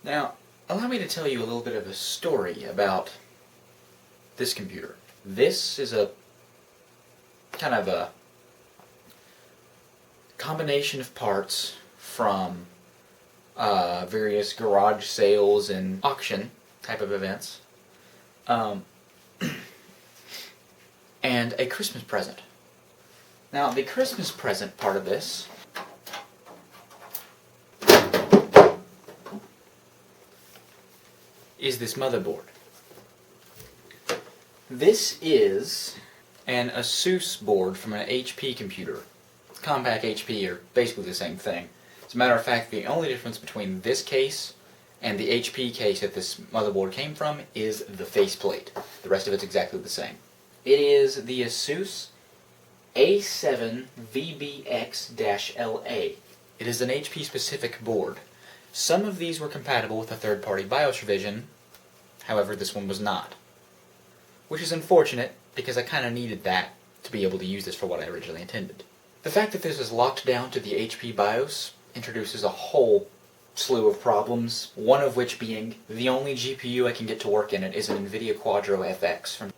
Now, allow me to tell you a little bit of a story about this computer. This is a kind of a combination of parts from various garage sales and auction type of events, and a Christmas present. Now, the Christmas present part of this is this motherboard. This is an Asus board from an HP computer. Compaq HP are basically the same thing. As a matter of fact, the only difference between this case and the HP case that this motherboard came from is the faceplate. The rest of it's exactly the same. It is the Asus A7VBX-LA. It is an HP specific board. Some of these were compatible with a third-party BIOS revision, however this one was not. Which is unfortunate, because I kind of needed that to be able to use this for what I originally intended. The fact that this is locked down to the HP BIOS introduces a whole slew of problems, one of which being the only GPU I can get to work in it is an NVIDIA Quadro FX from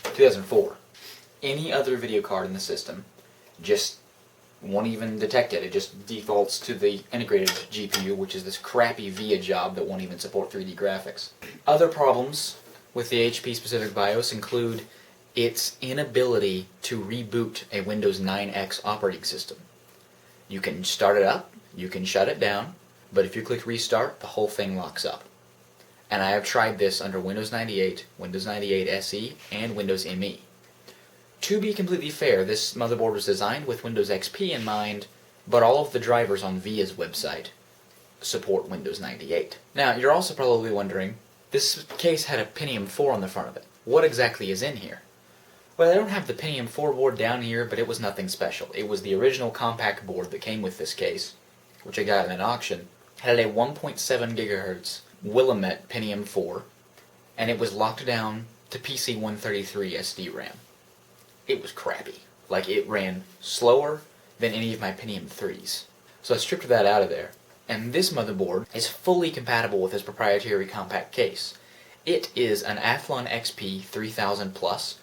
2004. Any other video card in the system just won't even detect it. It just defaults to the integrated GPU, which is this crappy VIA job that won't even support 3D graphics. Other problems with the HP specific BIOS include its inability to reboot a Windows 9X operating system. You can start it up, you can shut it down, but if you click restart, the whole thing locks up. And I have tried this under Windows 98, Windows 98 SE, and Windows ME. To be completely fair, this motherboard was designed with Windows XP in mind, but all of the drivers on VIA's website support Windows 98. Now, you're also probably wondering, this case had a Pentium 4 on the front of it. What exactly is in here? Well, I don't have the Pentium 4 board down here, but it was nothing special. It was the original Compaq board that came with this case, which I got in an auction. It had a 1.7 GHz Willamette Pentium 4, and it was locked down to PC-133 SD RAM. It was crappy. Like, it ran slower than any of my Pentium 3s. So I stripped that out of there. And this motherboard is fully compatible with this proprietary Compaq case. It is an Athlon XP 3000 Plus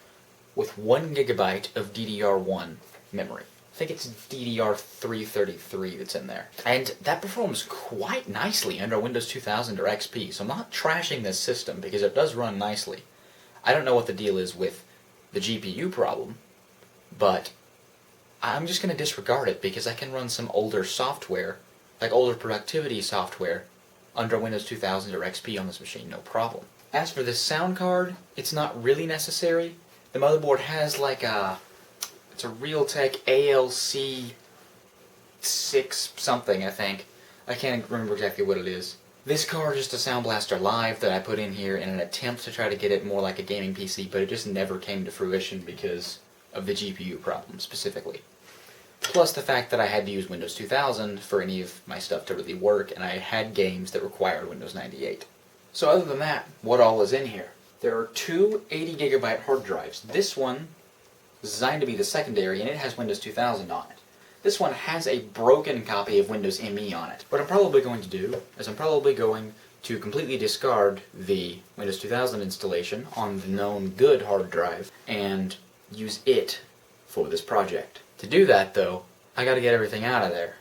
with 1 GB of DDR1 memory. I think it's DDR333 that's in there. And that performs quite nicely under Windows 2000 or XP, so I'm not trashing this system because it does run nicely. I don't know what the deal is with the GPU problem, but I'm just going to disregard it because I can run some older software, like older productivity software, under Windows 2000 or XP on this machine, no problem. As for this sound card, it's not really necessary. The motherboard has like it's a Realtek ALC 6 something, I think. I can't remember exactly what it is. This card is just a Sound Blaster Live that I put in here in an attempt to try to get it more like a gaming PC, but it just never came to fruition because of the GPU problem specifically. Plus the fact that I had to use Windows 2000 for any of my stuff to really work, and I had games that required Windows 98. So other than that, what all is in here? There are two 80GB hard drives. This one is designed to be the secondary, and it has Windows 2000 on it. This one has a broken copy of Windows ME on it. What I'm probably going to do is I'm probably going to completely discard the Windows 2000 installation on the known good hard drive and use it for this project. To do that, though, I gotta get everything out of there.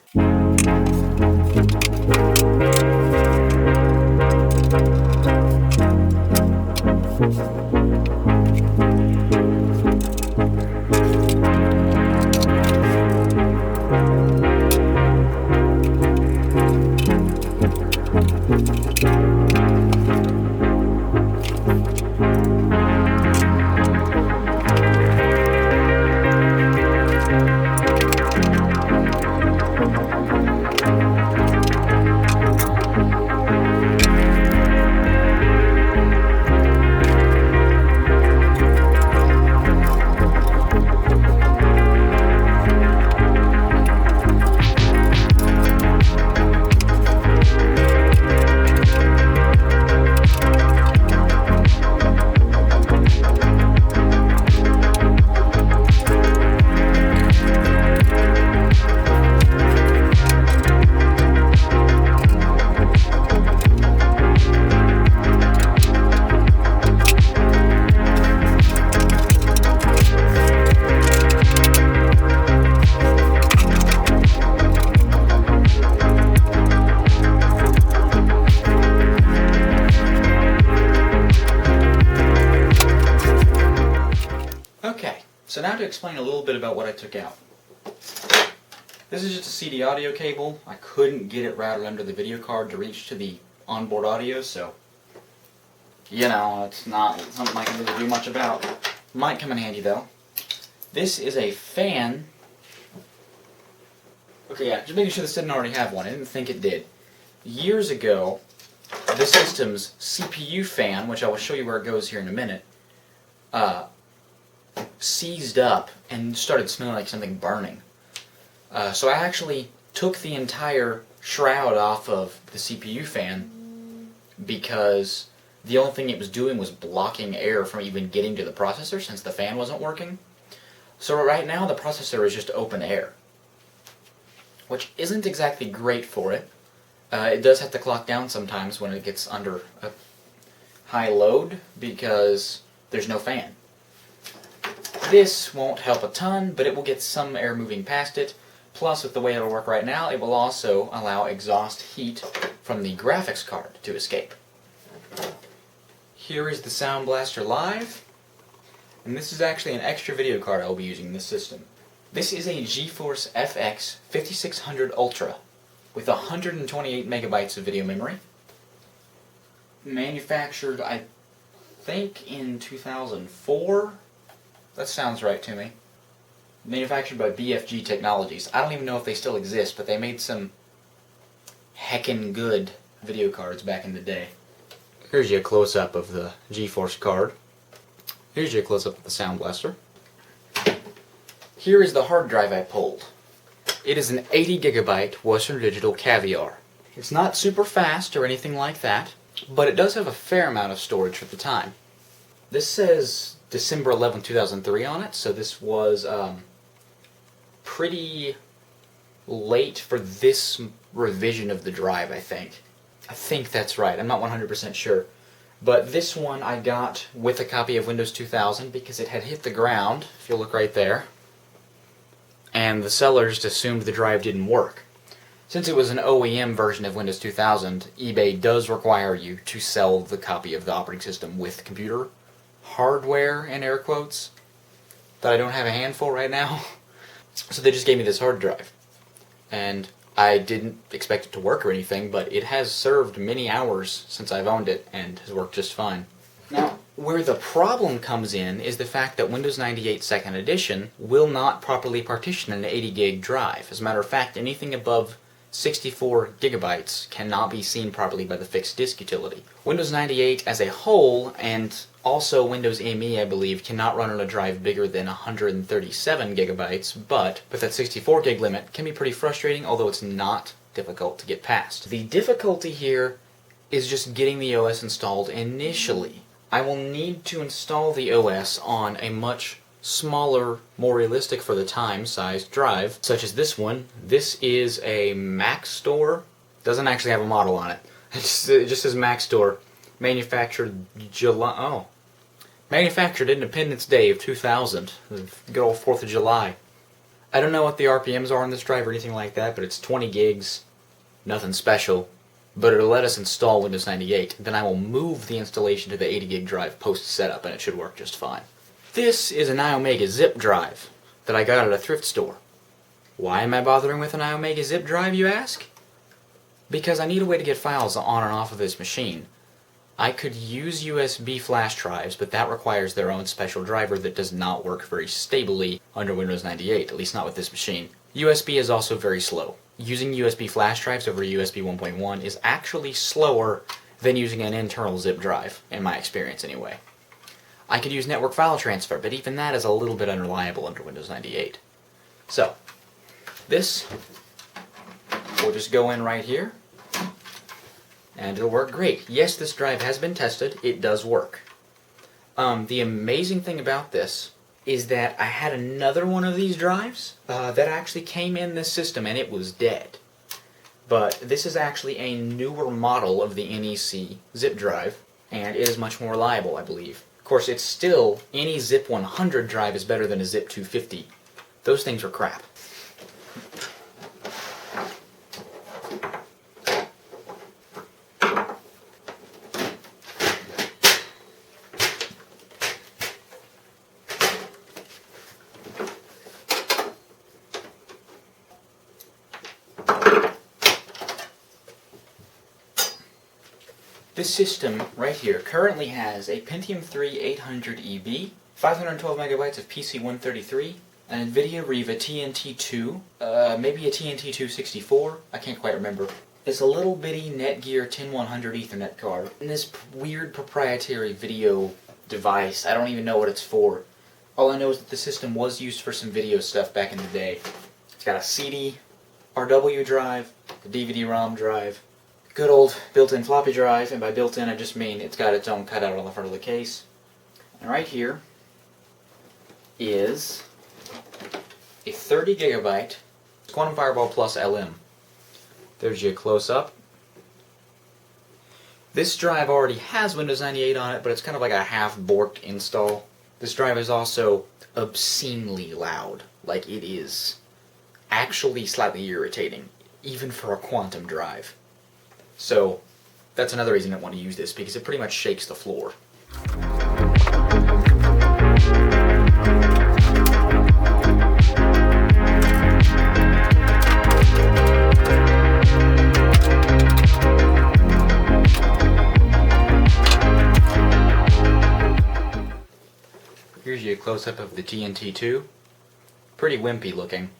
now to explain a little bit about what I took out. This is just a CD audio cable. I couldn't get it routed under the video card to reach to the onboard audio, so you know, it's not something I can really do much about. Might come in handy though. This is a fan. Okay, yeah, just making sure this didn't already have one. I didn't think it did. Years ago, the system's CPU fan, which I will show you where it goes here in a minute, seized up and started smelling like something burning. So I actually took the entire shroud off of the CPU fan because the only thing it was doing was blocking air from even getting to the processor since the fan wasn't working. So right now the processor is just open air, which isn't exactly great for it. It does have to clock down sometimes when it gets under a high load because there's no fan. This won't help a ton, but it will get some air moving past it. Plus, with the way it'll work right now, it will also allow exhaust heat from the graphics card to escape. Here is the Sound Blaster Live, and this is actually an extra video card I will be using in this system. This is a GeForce FX 5600 Ultra with 128 megabytes of video memory. Manufactured, I think, in 2004. That sounds right to me. Manufactured by BFG Technologies. I don't even know if they still exist, but they made some heckin' good video cards back in the day. Here's your close-up of the GeForce card. Here's your close-up of the Sound Blaster. Here is the hard drive I pulled. It is an 80 gigabyte Western Digital Caviar. It's not super fast or anything like that, but it does have a fair amount of storage for the time. This says December 11, 2003 on it, so this was pretty late for this revision of the drive, I think. I think that's right. I'm not 100% sure. But this one I got with a copy of Windows 2000 because it had hit the ground, if you look right there, and the sellers assumed the drive didn't work. Since it was an OEM version of Windows 2000, eBay does require you to sell the copy of the operating system with computer hardware, in air quotes, that I don't have a handful right now. So they just gave me this hard drive. And I didn't expect it to work or anything, but it has served many hours since I've owned it and has worked just fine. Now, where the problem comes in is the fact that Windows 98 2nd Edition will not properly partition an 80 gig drive. As a matter of fact, anything above 64 gigabytes cannot be seen properly by the fixed disk utility. Windows 98 as a whole, and also Windows ME, I believe, cannot run on a drive bigger than 137 gigabytes, but with that 64 gig limit can be pretty frustrating, although it's not difficult to get past. The difficulty here is just getting the OS installed initially. I will need to install the OS on a much smaller, more realistic for the time sized drive, such as this one. This is a Mac Store. Doesn't actually have a model on it. It just says Mac Store. Manufactured Manufactured Independence Day of 2000. Good old 4th of July. I don't know what the RPMs are on this drive or anything like that, but it's 20 gigs. Nothing special. But it'll let us install Windows 98. Then I will move the installation to the 80 gig drive post setup, and it should work just fine. This is an iOmega zip drive that I got at a thrift store. Why am I bothering with an iOmega zip drive, you ask? Because I need a way to get files on and off of this machine. I could use USB flash drives, but that requires their own special driver that does not work very stably under Windows 98, at least not with this machine. USB is also very slow. Using USB flash drives over USB 1.1 is actually slower than using an internal zip drive, in my experience anyway. I could use network file transfer, but even that is a little bit unreliable under Windows 98. So, this will just go in right here, and it'll work great. Yes, this drive has been tested. It does work. The amazing thing about this is that I had another one of these drives that actually came in this system, and it was dead. But this is actually a newer model of the NEC zip drive, and it is much more reliable, I believe. Of course, it's still, any Zip 100 drive is better than a Zip 250. Those things are crap. This system right here currently has a Pentium 3 800EB, 512 megabytes of PC-133, an NVIDIA Riva TNT2, maybe a TNT264, I can't quite remember. It's a little bitty Netgear 10100 Ethernet card, and this weird proprietary video device. I don't even know what it's for. All I know is that the system was used for some video stuff back in the day. It's got a CD, RW drive, a DVD-ROM drive, good old built-in floppy drive, and by built-in I just mean it's got its own cutout on the front of the case. And right here is a 30 gigabyte Quantum Fireball Plus LM. There's your close-up. This drive already has Windows 98 on it, but it's kind of like a half-borked install. This drive is also obscenely loud. Like, it is actually slightly irritating, even for a quantum drive. So, that's another reason I want to use this, because it pretty much shakes the floor. Here's your close-up of the TNT2. Pretty wimpy looking.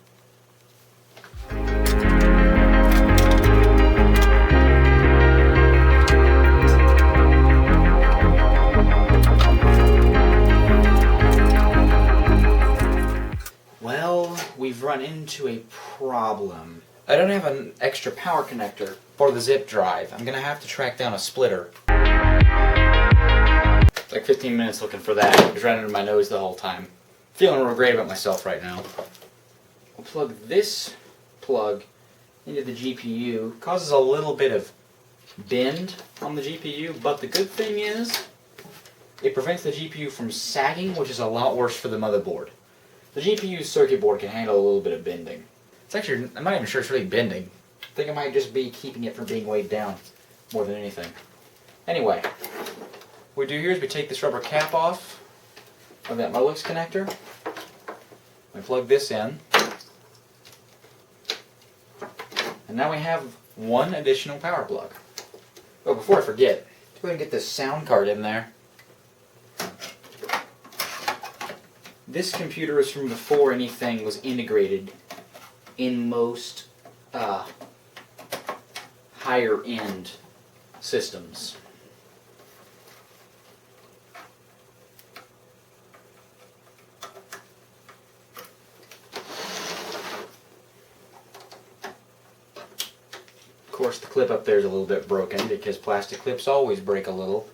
Well, we've run into a problem. I don't have an extra power connector for the zip drive. I'm gonna have to track down a splitter. It's like 15 minutes looking for that. It was right under my nose the whole time. Feeling real great about myself right now. I'll plug this plug into the GPU. Causes a little bit of bend on the GPU, but the good thing is it prevents the GPU from sagging, which is a lot worse for the motherboard. The GPU's circuit board can handle a little bit of bending. It's actually, I'm not even sure it's really bending. I think it might just be keeping it from being weighed down more than anything. Anyway, what we do here is we take this rubber cap off of that Molex connector. We plug this in. And now we have one additional power plug. Oh, before I forget, let's go ahead and get this sound card in there. This computer is from before anything was integrated in most higher-end systems. Of course, the clip up there is a little bit broken because plastic clips always break a little.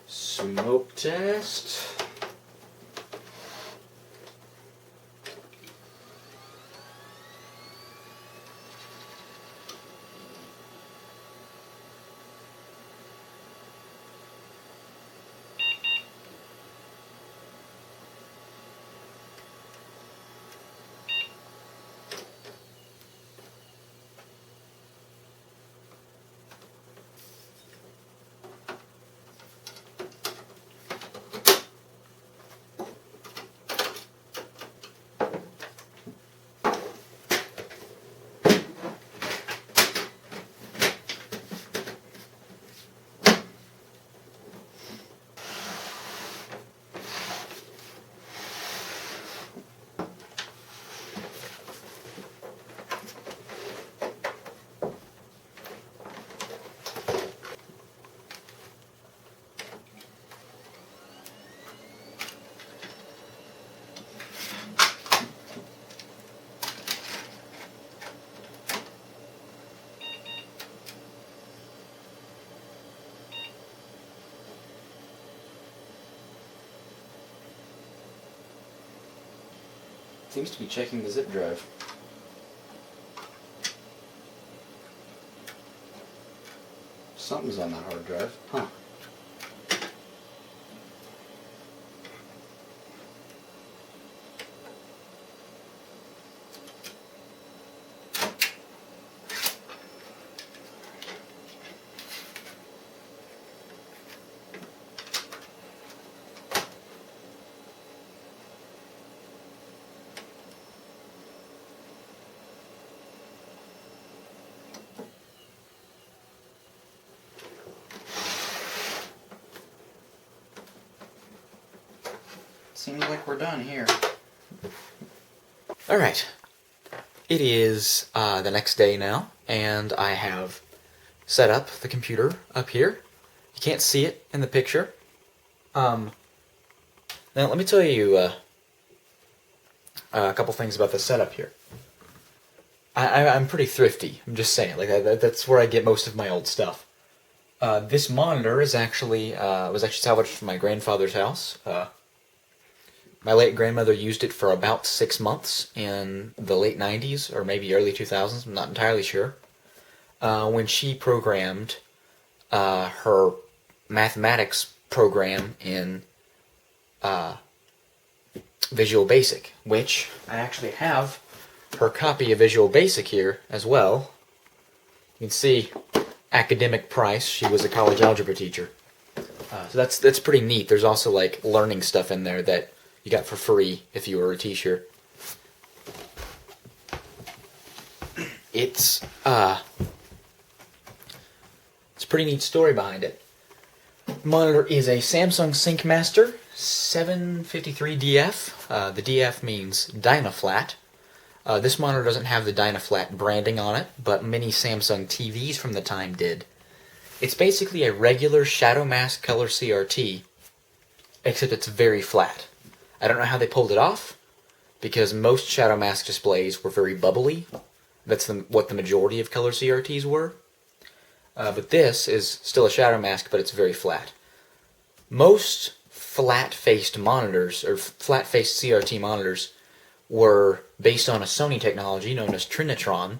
Smoke test. Seems to be checking the zip drive. Something's on that hard drive, huh? Seems like we're done here. Alright. It is the next day now, and I have set up the computer up here. You can't see it in the picture. Now let me tell you a couple things about the setup here. I'm pretty thrifty, I'm just saying. Like that's where I get most of my old stuff. This monitor is actually was actually salvaged from my grandfather's house. My late grandmother used it for about 6 months in the late 90s, or maybe early 2000s, I'm not entirely sure, when she programmed her mathematics program in Visual Basic, which I actually have her copy of Visual Basic here as well. You can see academic price. She was a college algebra teacher. So that's pretty neat. There's also like learning stuff in there that you got for free if you were a teacher. It's a pretty neat story behind it. The monitor is a Samsung SyncMaster 753DF. The DF means Dynaflat. This monitor doesn't have the Dynaflat branding on it, but many Samsung TVs from the time did. It's basically a regular shadow mask color CRT, except it's very flat. I don't know how they pulled it off, because most shadow mask displays were very bubbly. That's what the majority of color CRTs were. But this is still a shadow mask, but it's very flat. Most flat-faced monitors, or flat-faced CRT monitors, were based on a Sony technology known as Trinitron,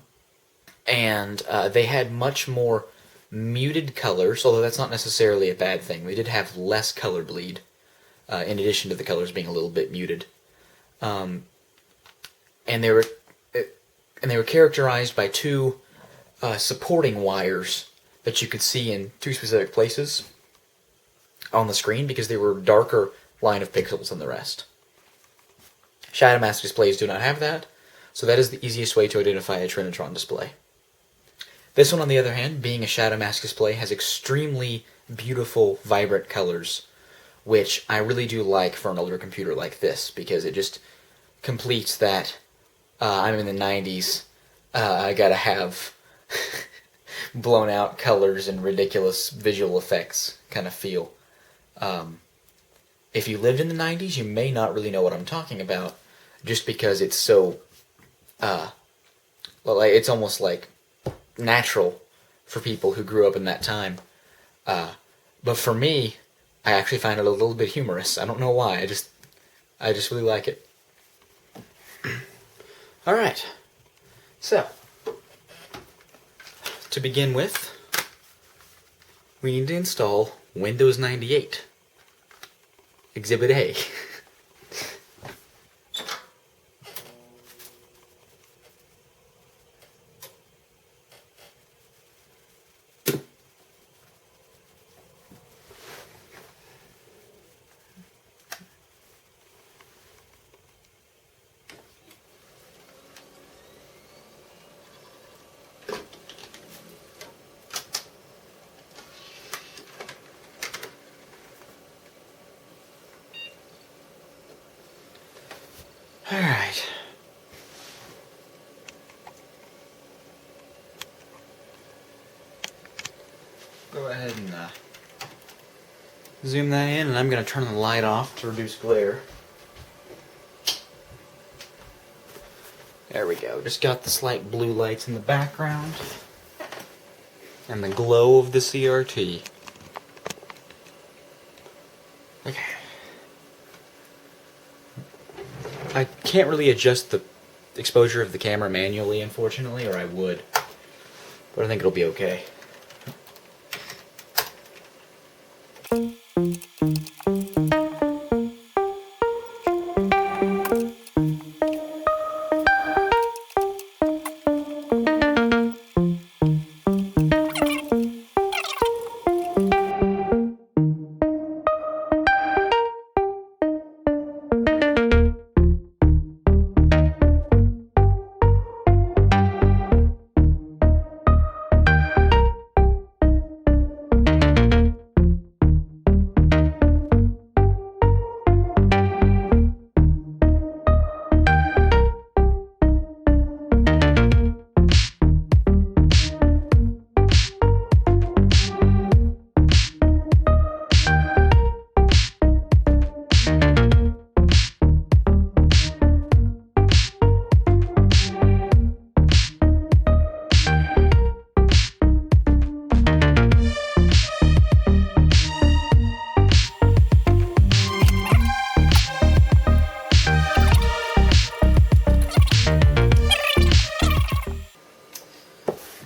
and they had much more muted colors, although that's not necessarily a bad thing. They did have less color bleed, in addition to the colors being a little bit muted. And they were characterized by two supporting wires that you could see in two specific places on the screen, because they were darker line of pixels than the rest. Shadow mask displays do not have that, so that is the easiest way to identify a Trinitron display. This one, on the other hand, being a shadow mask display, has extremely beautiful, vibrant colors, which I really do like for an older computer like this, because it just completes that, I'm in the 90s, I gotta have blown out colors and ridiculous visual effects kind of feel. If you lived in the 90s, you may not really know what I'm talking about, just because it's so, well, it's almost like natural for people who grew up in that time. But for me, I actually find it a little bit humorous. I don't know why. I just really like it. Alright. So, to begin with, we need to install Windows 98. Exhibit A. Alright. Go ahead and zoom that in, and I'm going to turn the light off to reduce glare. There we go. Just got the slight blue lights in the background and the glow of the CRT. Okay. I can't really adjust the exposure of the camera manually, unfortunately, or I would. But I think it'll be okay.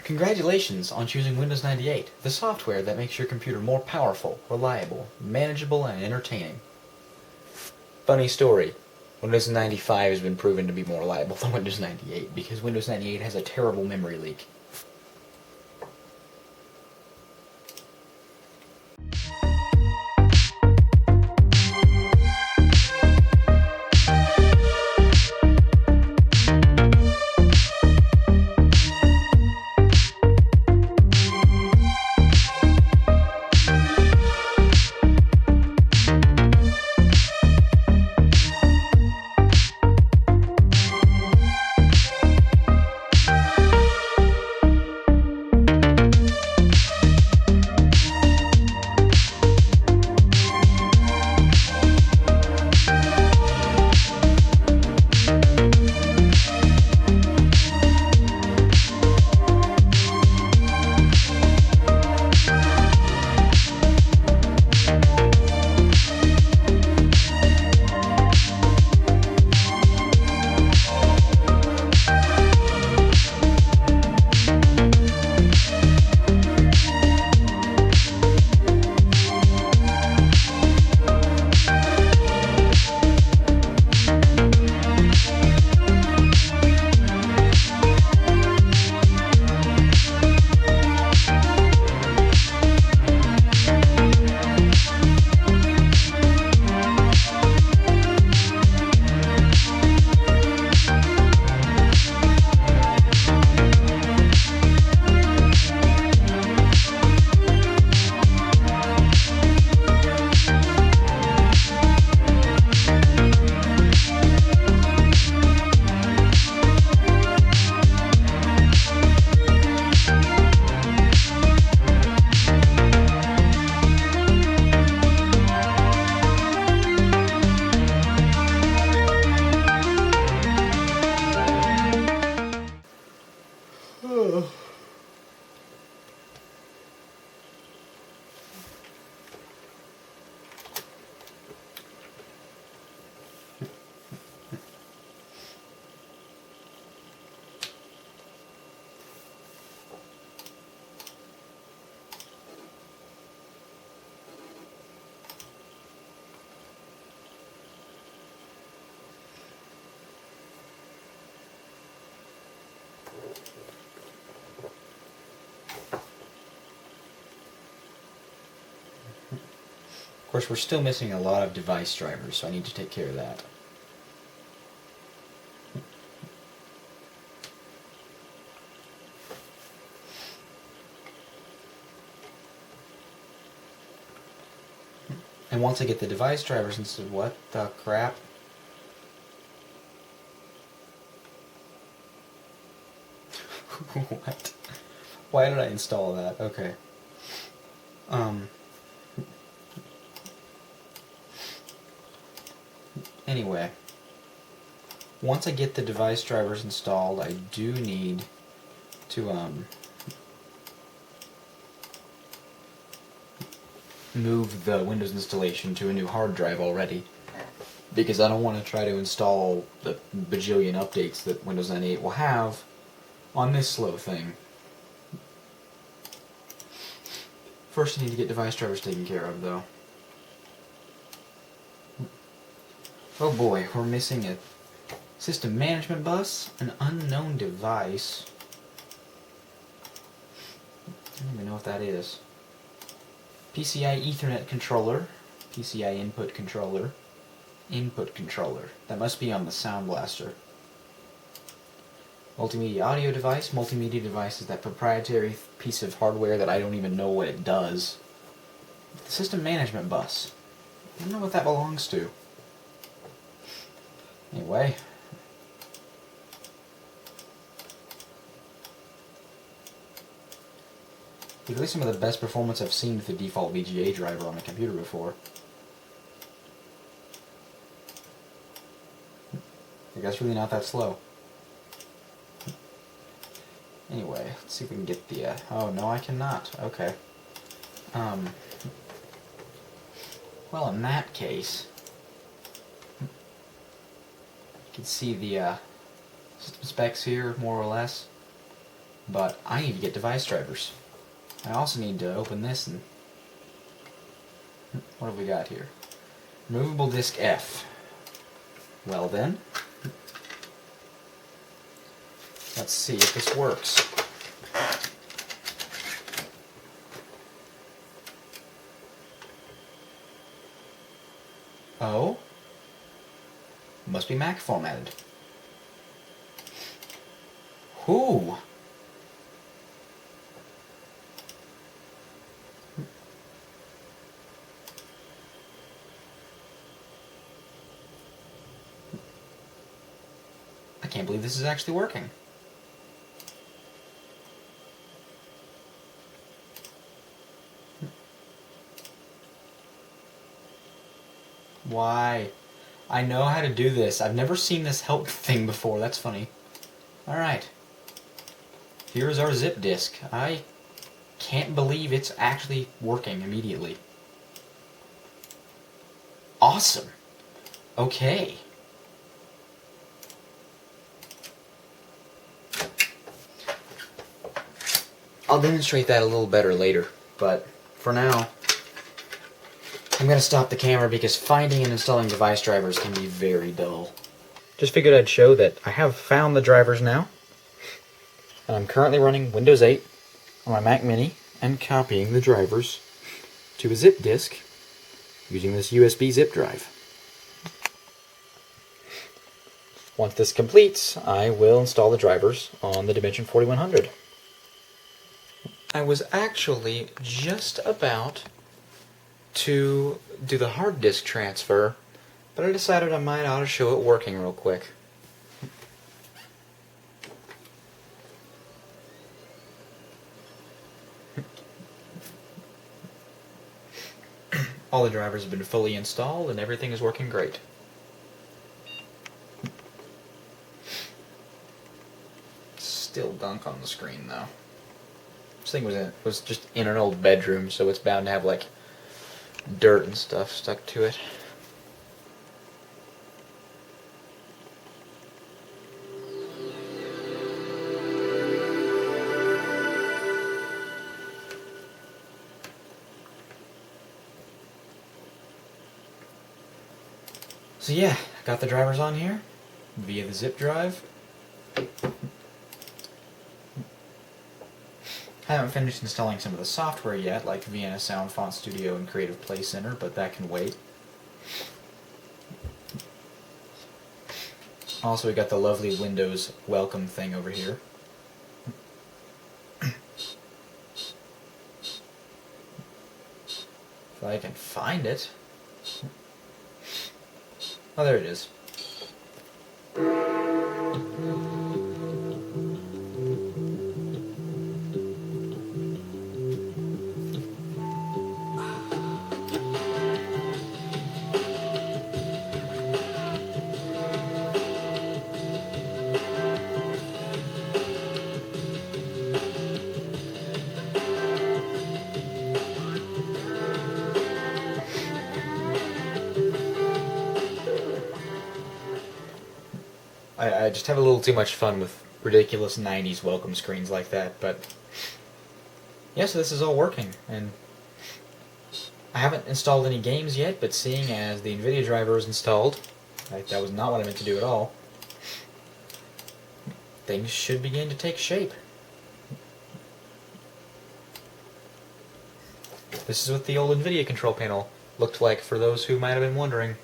Congratulations on choosing Windows 98, the software that makes your computer more powerful, reliable, manageable, and entertaining. Funny story, Windows 95 has been proven to be more reliable than Windows 98 because Windows 98 has a terrible memory leak. Of course, we're still missing a lot of device drivers, so I need to take care of that. And once I get the device drivers and said, what the crap? What? Why did I install that? Okay. Anyway, once I get the device drivers installed, I do need to move the Windows installation to a new hard drive already. because I don't want to try to install the bajillion updates that Windows 98 will have on this slow thing. First I need to get device drivers taken care of, though. Oh boy, we're missing a system management bus, an unknown device. I don't even know what that is. PCI Ethernet controller, PCI input controller, input controller. That must be on the Sound Blaster. Multimedia audio device. Multimedia device is that proprietary piece of hardware that I don't even know what it does. The system management bus. I don't know what that belongs to. Anyway. It's really some of the best performance I've seen with the default VGA driver on a computer before. I guess really not that slow. Anyway, let's see if we can get the, oh no I cannot, okay. Well in that case, you can see the system specs here, more or less, but I need to get device drivers. I also need to open this and, what have we got here? Removable disk F. Well then, let's see if this works. Oh? Must be Mac formatted. Who? I can't believe this is actually working. Why? I know how to do this. I've never seen this help thing before. That's funny. Alright. Here's our zip disk. I can't believe it's actually working immediately. Awesome. Okay. I'll demonstrate that a little better later, but for now, I'm going to stop the camera because finding and installing device drivers can be very dull. Just figured I'd show that I have found the drivers now, and I'm currently running Windows 8 on my Mac Mini and copying the drivers to a zip disk using this USB zip drive. Once this completes, I will install the drivers on the Dimension 4100. I was actually just about to do the hard disk transfer, but I decided I might ought to show it working real quick. All the drivers have been fully installed and everything is working great. Still gunk on the screen though. This thing was just in an old bedroom, so it's bound to have like dirt and stuff stuck to it. So yeah, I got the drivers on here via the zip drive. I haven't finished installing some of the software yet, like Vienna Sound Font Studio and Creative Play Center, but that can wait. Also, we got the lovely Windows welcome thing over here. If I can find it. Oh, there it is. I just have a little too much fun with ridiculous 90s welcome screens like that, but yeah, so this is all working, and I haven't installed any games yet, but seeing as the NVIDIA driver is installed, that was not what I meant to do at all, things should begin to take shape. This is what the old NVIDIA control panel looked like, for those who might have been wondering.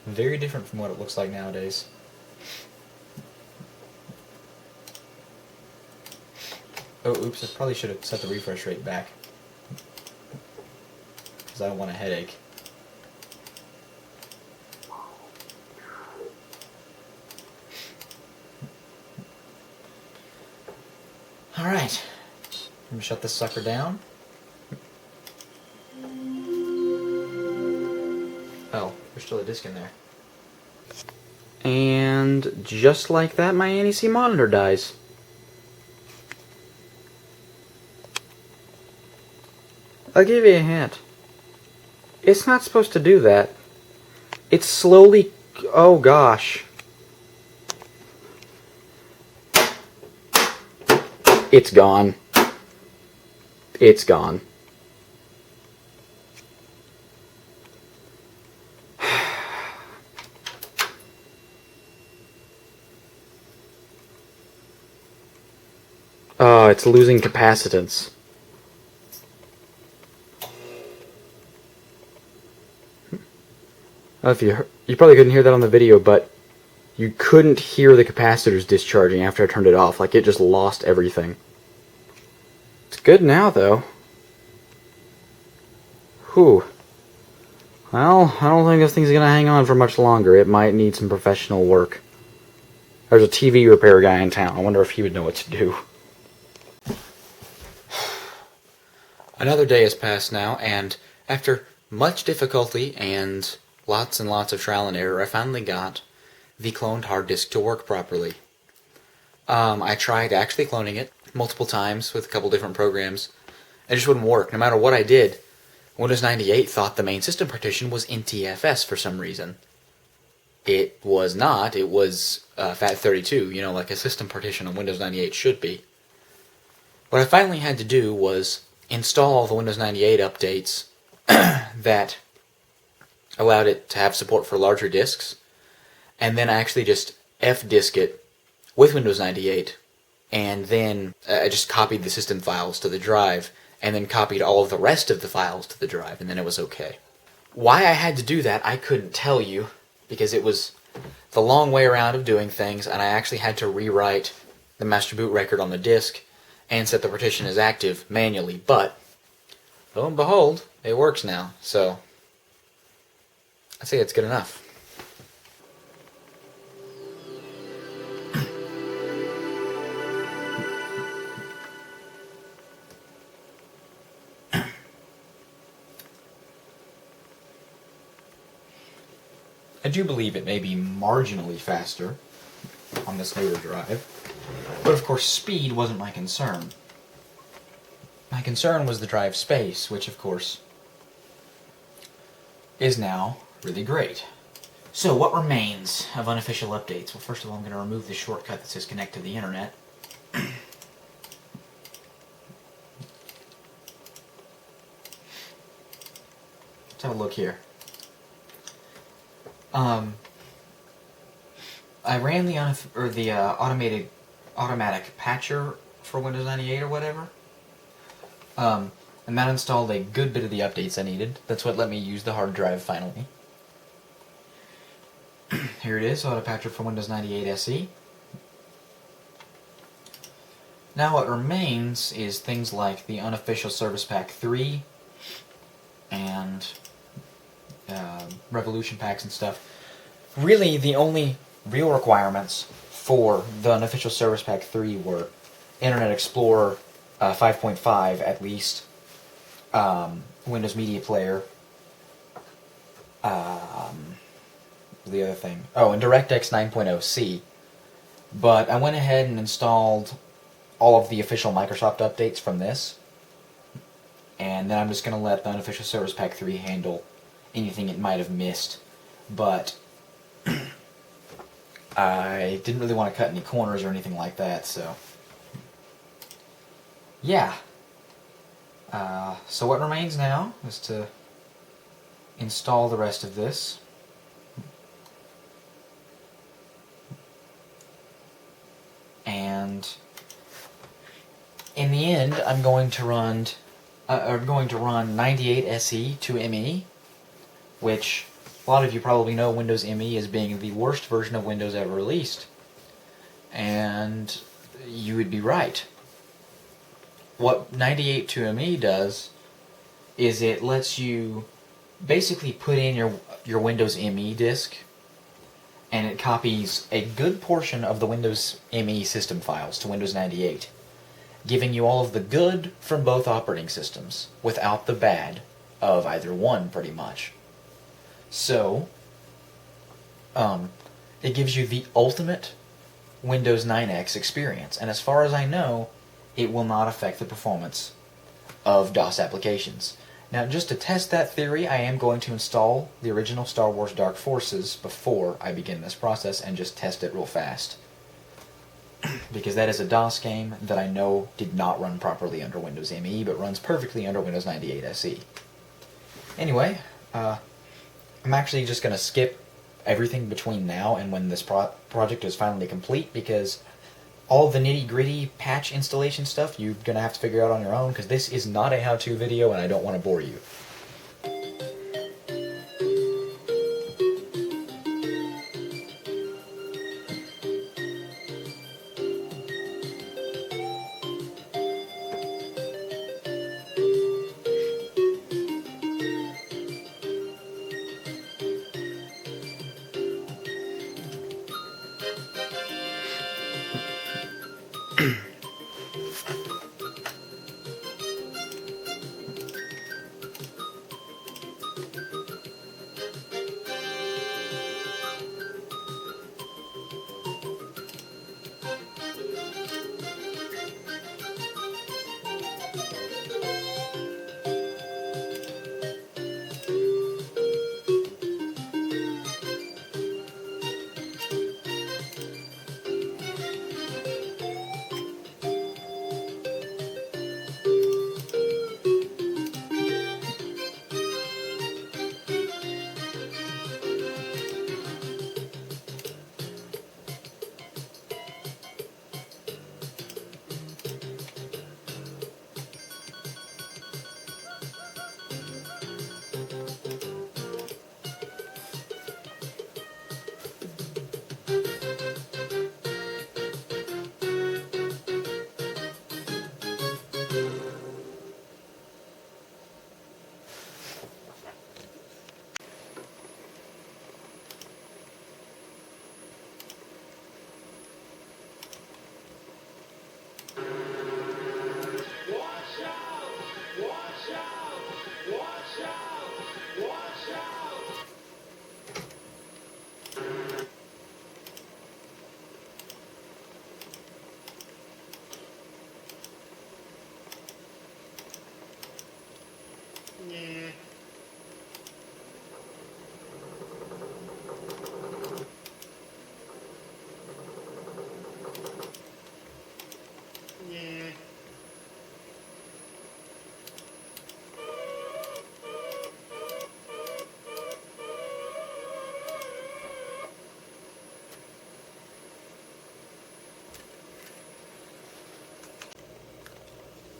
Very different from what it looks like nowadays. Oh, oops, I probably should have set the refresh rate back, because I don't want a headache. Alright, let me shut this sucker down. Oh, there's still a disc in there. And just like that, my NEC monitor dies. I'll give you a hint. It's not supposed to do that. It's slowly... oh gosh. It's gone. It's gone. Oh, it's losing capacitance. If you probably couldn't hear that on the video, but you couldn't hear the capacitors discharging after I turned it off. Like, it just lost everything. It's good now, though. Whew. Well, I don't think this thing's gonna hang on for much longer. It might need some professional work. There's a TV repair guy in town. I wonder if he would know what to do. Another day has passed now, and after much difficulty and lots of trial and error, I finally got the cloned hard disk to work properly. I tried actually cloning it multiple times with a couple different programs. It just wouldn't work. No matter what I did, Windows 98 thought the main system partition was NTFS for some reason. It was not. It was FAT32, you know, like a system partition on Windows 98 should be. What I finally had to do was install all the Windows 98 updates that allowed it to have support for larger disks, and then I actually just F-disk it with Windows 98, and then I just copied the system files to the drive, and then copied all of the rest of the files to the drive, and then it was okay. Why I had to do that, I couldn't tell you, because it was the long way around of doing things, and I actually had to rewrite the master boot record on the disk and set the partition as active manually, but lo and behold, it works now, so I'd say it's good enough. I do believe it may be marginally faster on this newer drive, but of course speed wasn't my concern. My concern was the drive space, which of course is now really great. So what remains of unofficial updates? Well, first of all, I'm going to remove the shortcut that says connect to the internet. Let's have a look here. I ran the automatic patcher for Windows 98 or whatever, and that installed a good bit of the updates I needed. That's what let me use the hard drive finally. Here it is, Auto Patcher for Windows 98 SE. Now what remains is things like the unofficial Service Pack 3 and Revolution packs and stuff. Really, the only real requirements for the unofficial Service Pack 3 were Internet Explorer 5.5 at least, Windows Media Player, the other thing, oh, and DirectX 9.0C. But I went ahead and installed all of the official Microsoft updates from this, and then I'm just going to let the unofficial Service Pack 3 handle anything it might have missed. But I didn't really want to cut any corners or anything like that, so yeah. So what remains now is to install the rest of this. And in the end, I'm going to run 98 SE to ME, which a lot of you probably know Windows ME as being the worst version of Windows ever released. And you would be right. What 98 to ME does is it lets you basically put in your Windows ME disk, and it copies a good portion of the Windows ME system files to Windows 98, giving you all of the good from both operating systems without the bad of either one, pretty much. So, it gives you the ultimate Windows 9X experience, and as far as I know, it will not affect the performance of DOS applications. Now, just to test that theory, I am going to install the original Star Wars Dark Forces before I begin this process and just test it real fast. Because that is a DOS game that I know did not run properly under Windows ME, but runs perfectly under Windows 98 SE. Anyway, I'm actually just going to skip everything between now and when this project is finally complete, because all the nitty-gritty patch installation stuff you're going to have to figure out on your own, because this is not a how-to video and I don't want to bore you.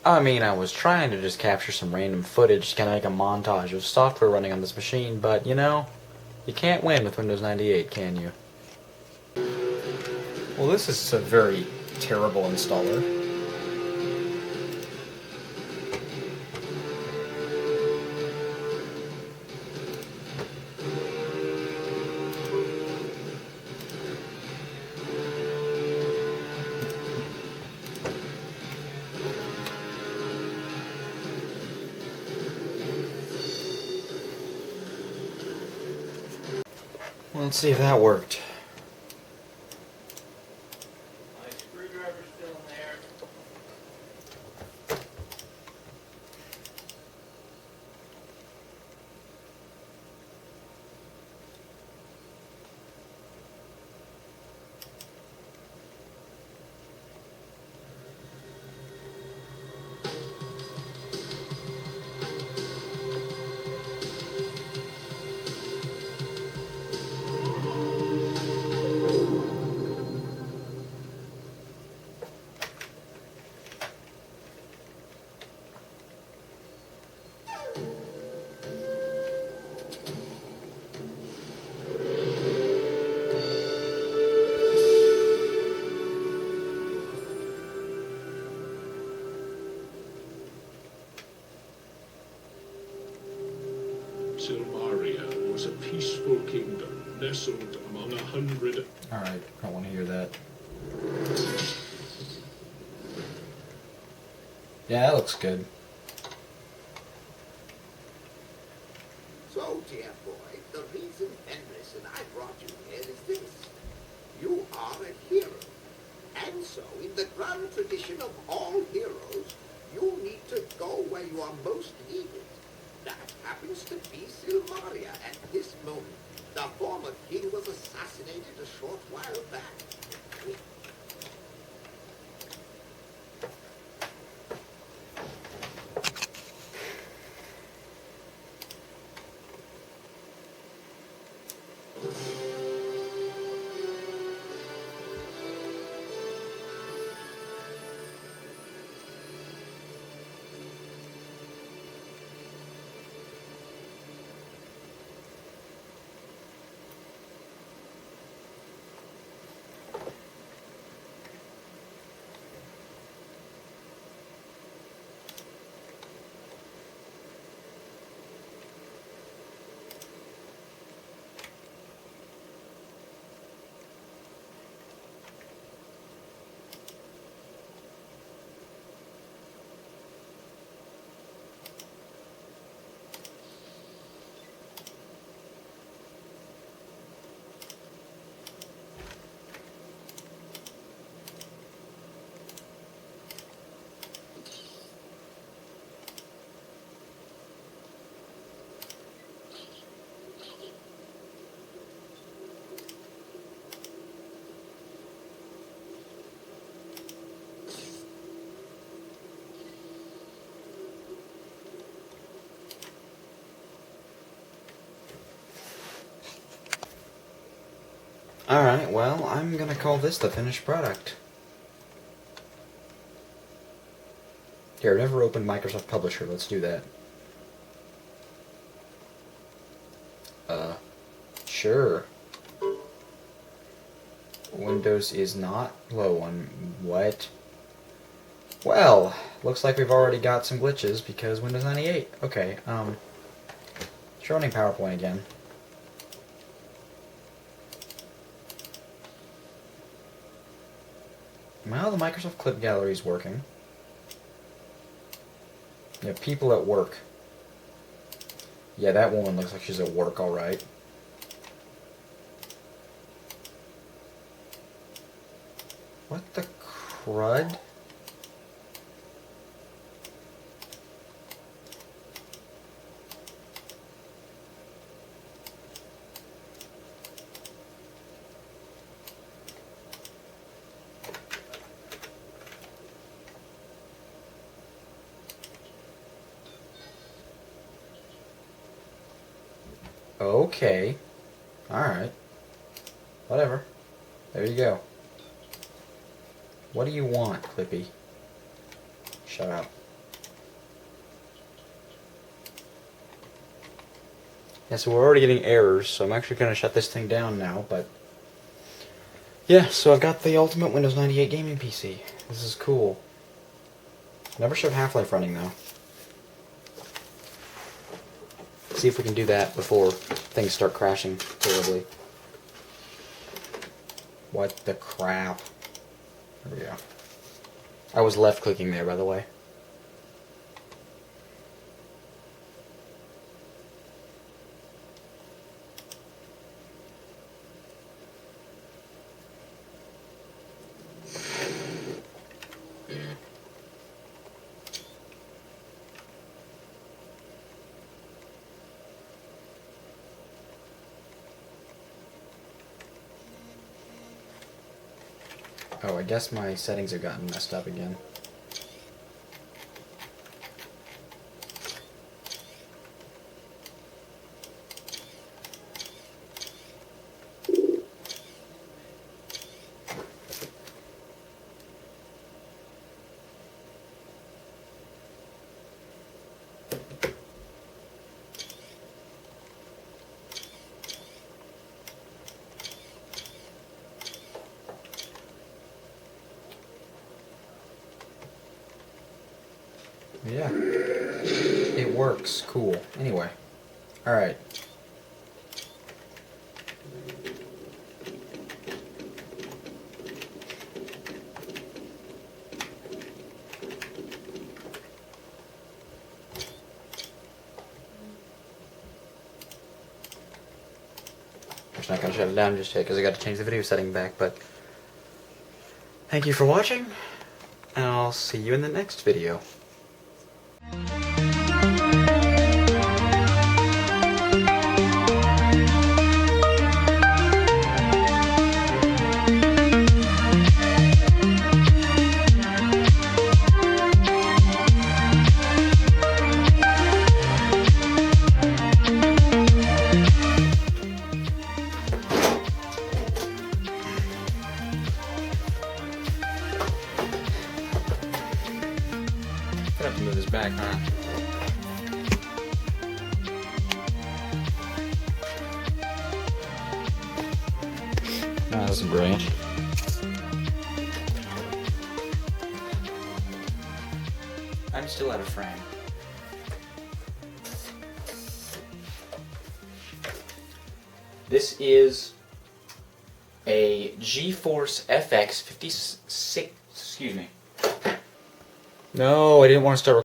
I mean, I was trying to just capture some random footage, kind of like a montage of software running on this machine, but, you know, you can't win with Windows 98, can you? Well, this is a very terrible installer. Well, let's see if that worked. My screwdriver's still in there. Silmaria was a peaceful kingdom nestled among 100. Alright, I don't want to hear that. Yeah, that looks good. So, dear boy, the reason Fenris and I brought you here is this. You are a hero. And so, in the grand tradition of all heroes, you need to go where you are most needed. That happens to be Silmaria at this moment. The former king was assassinated a short while back. Alright, well, I'm gonna call this the finished product. Here, I've never opened Microsoft Publisher. Let's do that. Sure. Windows is not low on what? Well, looks like we've already got some glitches because Windows 98. Okay, it's running PowerPoint again. Well, the Microsoft Clip Gallery is working. Yeah, people at work. Yeah, that woman looks like she's at work, alright. What the crud? Okay. Alright. Whatever. There you go. What do you want, Clippy? Shut up. Yeah, so we're already getting errors, so I'm actually going to shut this thing down now, but... Yeah, so I've got the ultimate Windows 98 gaming PC. This is cool. Never showed Half-Life running, though. See if we can do that before things start crashing terribly. What the crap? There we go. I was left-clicking there, by the way. Oh, I guess my settings have gotten messed up again. Yeah. It works. Cool. Anyway. Alright. I'm just not gonna shut it down just yet because I got to change the video setting back, but thank you for watching, and I'll see you in the next video. I have to move this back, huh? Oh, this is brilliant. I'm still out of frame. This is a GeForce FX 56. Excuse me. No, I didn't want to start recording.